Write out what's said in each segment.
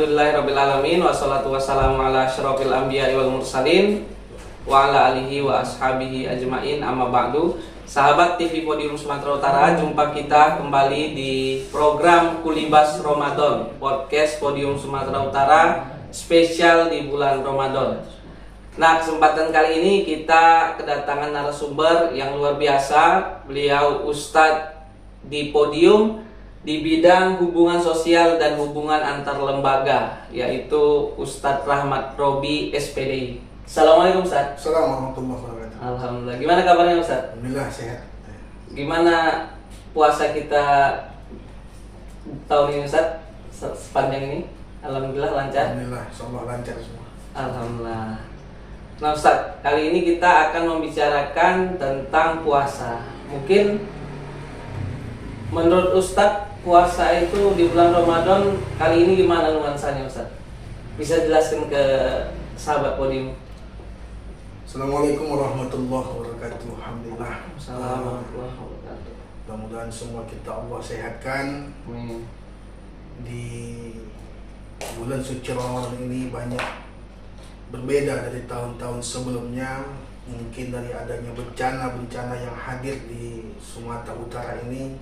Alhamdulillahirrabbilalamin. Wassalatu wassalamu ala asyrafil anbiya'i wal mursalin wa ala alihi wa ashabihi ajma'in, amma ba'du. Sahabat TV Podium Sumatera Utara, jumpa kita kembali di program Kulibas Ramadan, podcast Podium Sumatera Utara spesial di bulan Ramadan. Nah, kesempatan kali ini kita kedatangan narasumber yang luar biasa. Beliau Ustadz di Podium di bidang hubungan sosial dan hubungan antar lembaga, yaitu Ustadz Rahmat Robi SPDI. Assalamualaikum Ustadz. Assalamualaikum warahmatullahi wabarakatuh. Alhamdulillah. Gimana kabarnya Ustadz? Alhamdulillah sehat. Gimana puasa kita tahun ini Ustadz? Sepanjang ini? Alhamdulillah lancar? Alhamdulillah, insyaallah lancar semua. Alhamdulillah. Nah Ustadz, kali ini kita akan membicarakan tentang puasa. Mungkin menurut Ustadz, puasa itu di bulan Ramadan kali ini gimana nuansanya Ustadz? Bisa jelaskan ke sahabat Podium? Assalamualaikum warahmatullahi wabarakatuh. Alhamdulillah. Assalamualaikum warahmatullahi wabarakatuh. Mudah-mudahan semua kita Allah sehatkan. Di bulan suci Ramadan ini banyak berbeda dari tahun-tahun sebelumnya. Mungkin dari adanya bencana-bencana yang hadir di Sumatera Utara ini,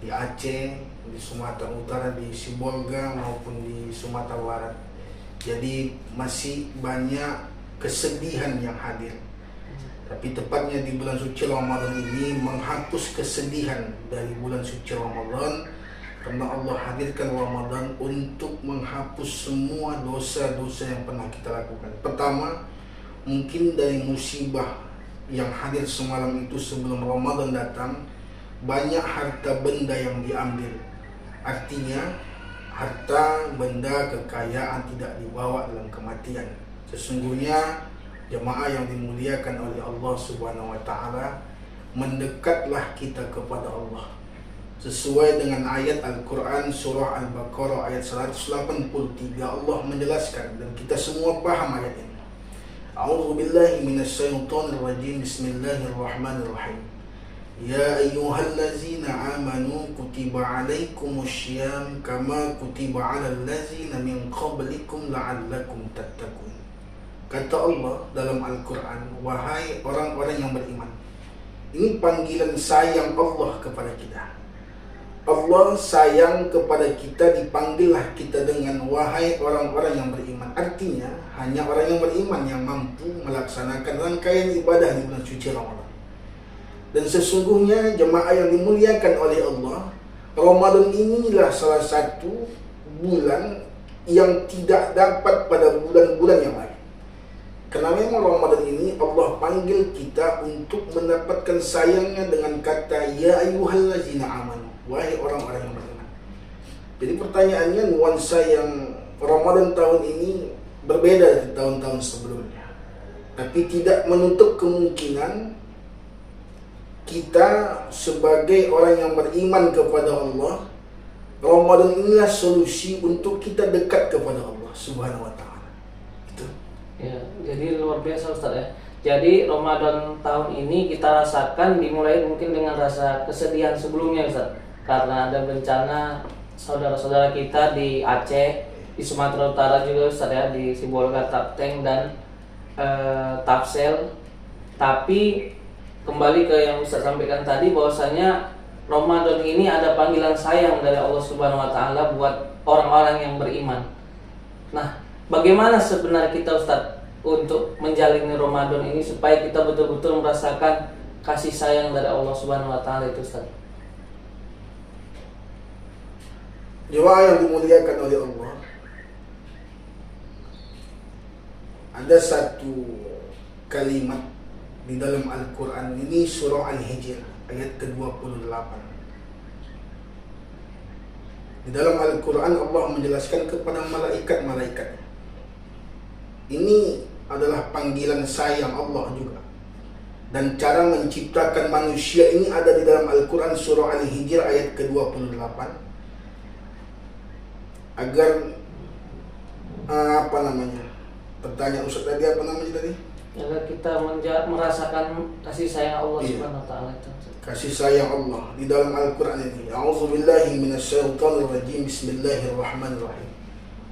di Aceh, di Sumatera Utara, di Sibolga maupun di Sumatera Barat. Jadi masih banyak kesedihan yang hadir. Tapi tepatnya di bulan suci Ramadan ini menghapus kesedihan dari bulan suci Ramadan, karena Allah hadirkan Ramadan untuk menghapus semua dosa-dosa yang pernah kita lakukan. Pertama, mungkin dari musibah yang hadir semalam itu sebelum Ramadan datang, banyak harta benda yang diambil. Artinya harta benda kekayaan tidak dibawa dalam kematian. Sesungguhnya jemaah yang dimuliakan oleh Allah Subhanahu wa taala, mendekatlah kita kepada Allah sesuai dengan ayat Al-Quran surah Al-Baqarah ayat 183. Allah menjelaskan dan kita semua paham ayat ini. A'udzu billahi minasyaitonir rajim. Bismillahirrahmanirrahim. Ya ayyuhallazina amanu kutiba alaikumussyiyam kama kutiba alal ladzina min qablikum la'allakum tattaqun. Kata Allah dalam Al-Quran, wahai orang-orang yang beriman. Ini panggilan sayang Allah kepada kita. Allah sayang kepada kita, dipanggillah kita dengan wahai orang-orang yang beriman. Artinya hanya orang yang beriman yang mampu melaksanakan rangkaian ibadah di bulan suci Ramadan. Dan sesungguhnya jemaah yang dimuliakan oleh Allah, Ramadan inilah salah satu bulan yang tidak dapat pada bulan-bulan yang lain. Karena memang Ramadan ini Allah panggil kita untuk mendapatkan sayangnya dengan kata ya ayyuhallazina amanu, wahai orang-orang yang beriman. Jadi pertanyaannya, nuansa yang Ramadan tahun ini berbeda dari tahun-tahun sebelumnya. Tapi tidak menutup kemungkinan kita sebagai orang yang beriman kepada Allah, Ramadan inilah solusi untuk kita dekat kepada Allah Subhanahu wa taala. Gitu. Ya, jadi luar biasa Ustaz ya. Jadi Ramadan tahun ini kita rasakan dimulai mungkin dengan rasa kesedihan sebelumnya Ustaz, karena ada bencana saudara-saudara kita di Aceh, di Sumatera Utara juga Ustaz ya, di Sibolga, Tapteng dan Tapsel. Tapi kembali ke yang Ustaz sampaikan tadi, bahwasanya Ramadan ini ada panggilan sayang dari Allah Subhanahu wa taala buat orang-orang yang beriman. Nah, bagaimana sebenarnya kita Ustaz untuk menjalani Ramadan ini supaya kita betul-betul merasakan kasih sayang dari Allah Subhanahu wa taala itu Ustaz? Jemaah yang dimuliakan oleh Allah, ada satu kalimat di dalam Al-Quran ini, surah Al-Hijr ayat ke-28. Di dalam Al-Quran Allah menjelaskan kepada malaikat-malaikat. Ini adalah panggilan sayang Allah juga. Dan cara menciptakan manusia ini ada di dalam Al-Quran surah Al-Hijr ayat ke-28. Agar pertanyaan Ustaz tadi apa namanya tadi? Agar kita merasakan kasih sayang Allah Subhanahu wa taala itu. Kasih sayang Allah di dalam Al-Quran ini. A'udzu billahi minasyaitonir rajim. Bismillahirrahmanirrahim.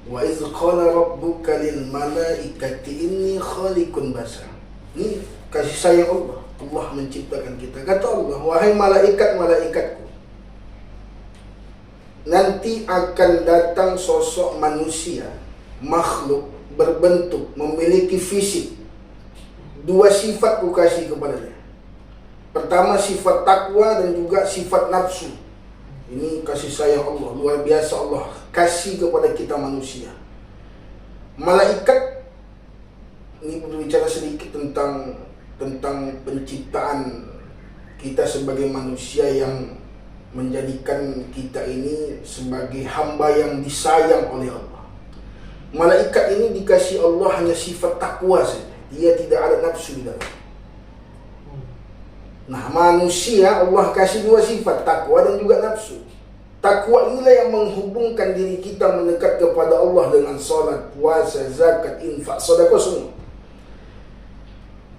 Wa iz qala rabbuka lil malaikati inni khaliqun bashar. Ini kasih sayang Allah. Allah menciptakan kita. Kata Allah, wahai malaikat-malaikatku, nanti akan datang sosok manusia, makhluk berbentuk, memiliki fisik. Dua sifat ku kasih kepadanya. Pertama sifat takwa dan juga sifat nafsu. Ini kasih sayang Allah, luar biasa Allah kasih kepada kita manusia. Malaikat, ini berbicara sedikit tentang penciptaan kita sebagai manusia yang menjadikan kita ini sebagai hamba yang disayang oleh Allah. Malaikat ini dikasih Allah hanya sifat takwa saja. Dia tidak ada nafsu di dalam. Nah, manusia Allah kasih dua sifat, takwa dan juga nafsu. Takwa inilah yang menghubungkan diri kita mendekat kepada Allah dengan salat, puasa, zakat, infak, sedekah semua.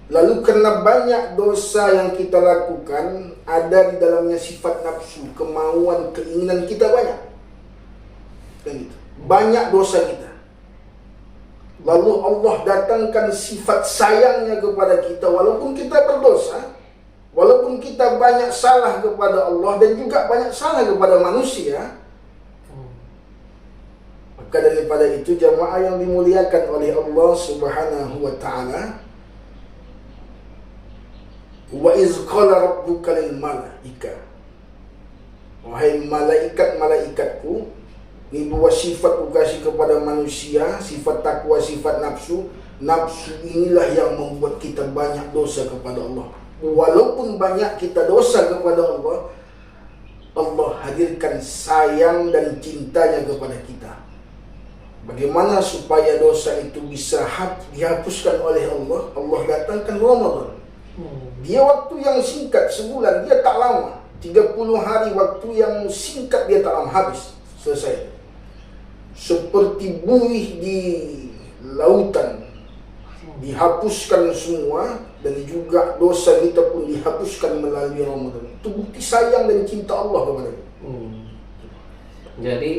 Lalu karena banyak dosa yang kita lakukan, ada di dalamnya sifat nafsu, kemauan, keinginan kita banyak. Kan gitu. Banyak dosa kita. Lalu Allah datangkan sifat sayangnya kepada kita walaupun kita berdosa. Walaupun kita banyak salah kepada Allah dan juga banyak salah kepada manusia, maka daripada itu jamaah yang dimuliakan oleh Allah Subhanahu wa taala, wa iz qala rabbuka lil malaika, wahai malaikat-malaikatku, ini dua sifat ku kasih kepada manusia, sifat takwa, sifat nafsu. Nafsu inilah yang membuat kita banyak dosa kepada Allah. Walaupun banyak kita dosa kepada Allah, Allah hadirkan sayang dan cintanya kepada kita. Bagaimana supaya dosa itu bisa dihapuskan oleh Allah? Allah datangkan Ramadan. Dia waktu yang singkat, sebulan, dia tak lama. 30 hari waktu yang singkat, dia tak lama, habis, selesai. Seperti buih di lautan, dihapuskan semua. Dan juga dosa kita pun dihapuskan melalui Ramadan. Itu bukti sayang dan cinta Allah kepada kita. Jadi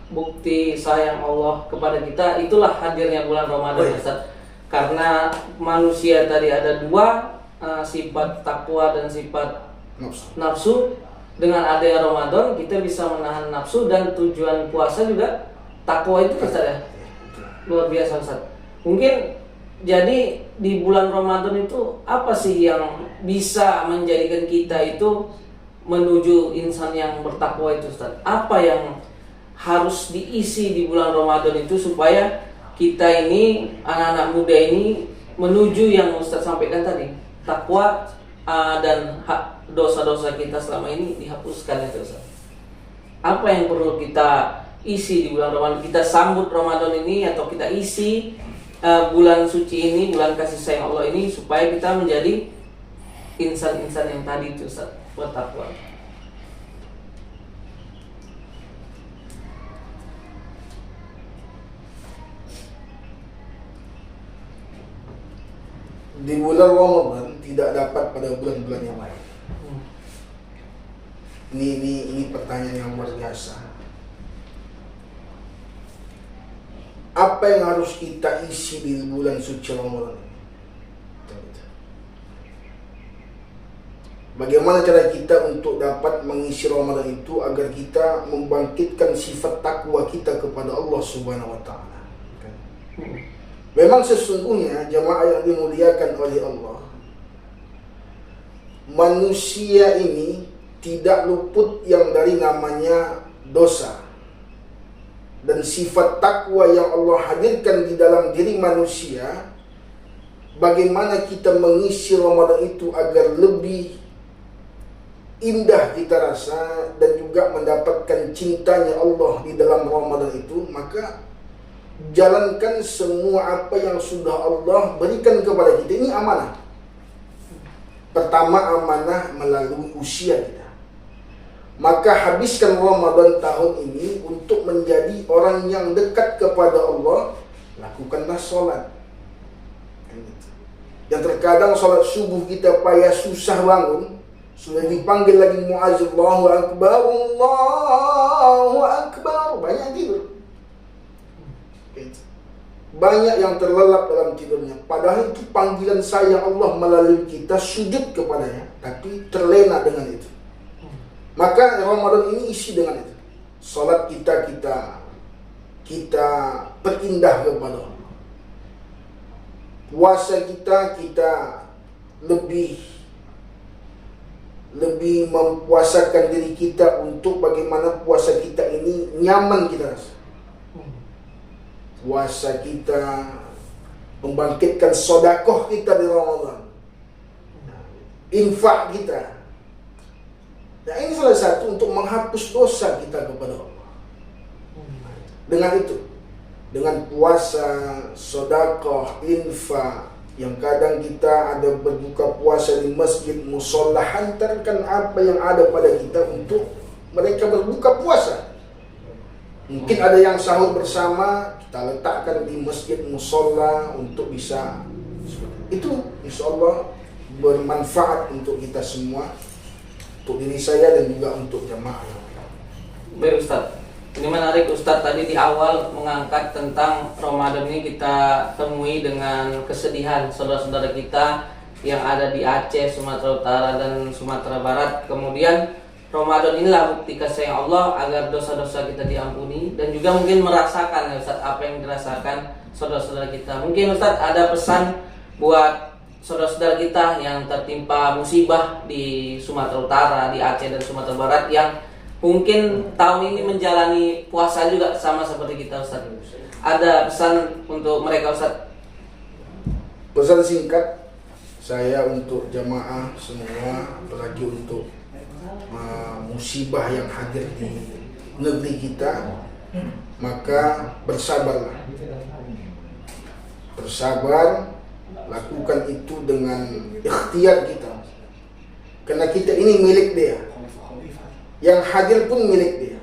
bukti sayang Allah kepada kita itulah hadirnya bulan Ramadan, Ustaz. Karena manusia tadi ada dua, sifat takwa dan sifat nafsu. Dengan adanya Ramadan kita bisa menahan nafsu, dan tujuan puasa juga takwa itu, Ustaz ya. Luar biasa, Ustaz. Mungkin jadi di bulan Ramadan itu apa sih yang bisa menjadikan kita itu menuju insan yang bertakwa itu, Ustaz? Apa yang harus diisi di bulan Ramadan itu supaya kita ini, anak-anak muda ini, menuju yang Ustaz sampaikan tadi, takwa dan dosa-dosa kita selama ini dihapuskan itu, Ustaz. Apa yang perlu kita isi di bulan Ramadan? Kita sambut Ramadan ini atau kita isi bulan suci ini, bulan kasih sayang Allah ini, supaya kita menjadi insan-insan yang tadi itu, Ustaz, bertakwa. Di bulan Ramadan tidak dapat pada bulan-bulan yang lain. Ini pertanyaan yang luar biasa. Apa yang harus kita isi di bulan suci Ramadan? Bagaimana cara kita untuk dapat mengisi Ramadan itu agar kita membangkitkan sifat takwa kita kepada Allah Subhanahu wa taala. Memang sesungguhnya jamaah yang dimuliakan oleh Allah, manusia ini tidak luput yang dari namanya dosa. Dan sifat takwa yang Allah hadirkan di dalam diri manusia, bagaimana kita mengisi Ramadan itu agar lebih indah kita rasa dan juga mendapatkan cintanya Allah di dalam Ramadan itu, maka jalankan semua apa yang sudah Allah berikan kepada kita. Ini amanah. Pertama, amanah melalui usia kita. Maka habiskan Ramadan tahun ini untuk menjadi orang yang dekat kepada Allah. Lakukanlah sholat. Yang terkadang sholat subuh kita payah susah bangun, sudah dipanggil lagi muazzin, Allahu Akbar, Allahu Akbar, banyak tidur. banyak yang terlelap dalam tidurnya. Padahal itu panggilan sayang Allah melalui kita sujud kepadanya, tapi terlena dengan itu. Maka Ramadan ini isi dengan itu. Salat kita perindah kepada Allah. Puasa kita lebih mempuasakan diri kita untuk bagaimana puasa kita ini nyaman kita rasa. Puasa kita membangkitkan sodakoh kita di Ramadan, infak kita. Nah, ini salah satu untuk menghapus dosa kita kepada Allah. Dengan itu, dengan puasa, sodakoh, infak, yang kadang kita ada berbuka puasa di masjid, musola, hantarkan apa yang ada pada kita untuk mereka berbuka puasa. Mungkin ada yang sahur bersama, kita letakkan di masjid, musola untuk bisa. Itu insya Allah bermanfaat untuk kita semua, untuk diri saya dan juga untuk jamaah. Baik Ustaz, ini menarik Ustaz tadi di awal mengangkat tentang Ramadan ini kita temui dengan kesedihan saudara-saudara kita yang ada di Aceh, Sumatera Utara dan Sumatera Barat. Kemudian Ramadan inilah bukti kasih sayang Allah agar dosa-dosa kita diampuni, dan juga mungkin merasakan ya Ustaz apa yang dirasakan saudara-saudara kita. Mungkin Ustaz ada pesan buat saudara-saudara kita yang tertimpa musibah di Sumatera Utara, di Aceh dan Sumatera Barat yang mungkin tahun ini menjalani puasa juga sama seperti kita Ustaz. Ada pesan untuk mereka Ustaz? Pesan singkat saya untuk jamaah semua, apalagi untuk musibah yang hadir di negeri kita, maka bersabarlah. Bersabar, lakukan itu dengan ikhtiar kita. Karena kita ini milik Dia. Yang hadir pun milik Dia.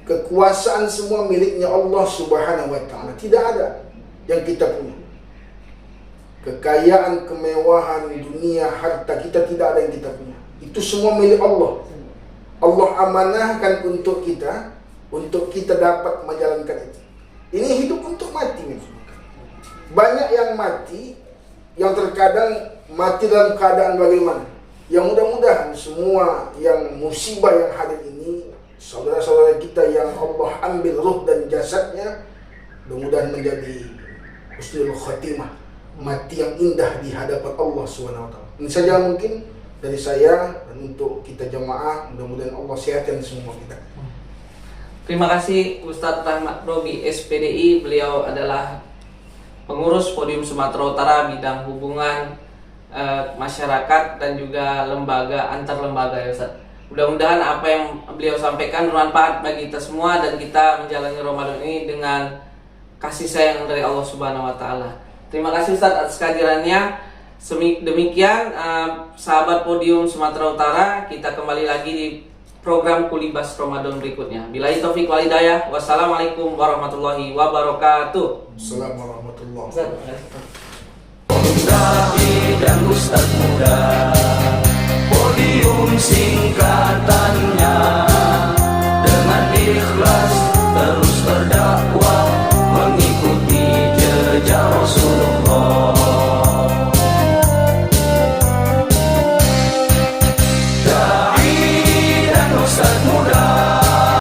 Kekuasaan semua miliknya Allah Subhanahu wa Ta'ala. Tidak ada yang kita punya. Kekayaan, kemewahan, dunia, harta, kita tidak ada yang kita punya. Itu semua milik Allah. Allah amanahkan untuk kita dapat menjalankan itu. Ini hidup untuk mati. Banyak yang mati, yang terkadang mati dalam keadaan bagaimana. Yang mudah-mudahan semua yang musibah yang hadir ini, saudara-saudara kita yang Allah ambil ruh dan jasadnya, mudah-mudahan menjadi husnul khatimah, mati yang indah di hadapan Allah SWT. Ini saja mungkin dari saya, dan untuk kita jamaah, mudah-mudahan Allah sehatkan semua kita. Terima kasih Ustadz Rahmat Robi SPDI. Beliau adalah pengurus Podium Sumatera Utara bidang hubungan masyarakat dan juga lembaga antar lembaga ya Ustadz. Mudah-mudahan apa yang beliau sampaikan bermanfaat bagi kita semua dan kita menjalani Ramadan ini dengan kasih sayang dari Allah Subhanahu wa Ta'ala. Terima kasih Ustadz atas kehadirannya. Demikian sahabat Podium Sumatera Utara, kita kembali lagi di program Kulibas Ramadan berikutnya. Billahi taufik wal hidayah. Wassalamualaikum warahmatullahi wabarakatuh. Assalamualaikum warahmatullahi wabarakatuh. Dan Ustaz muda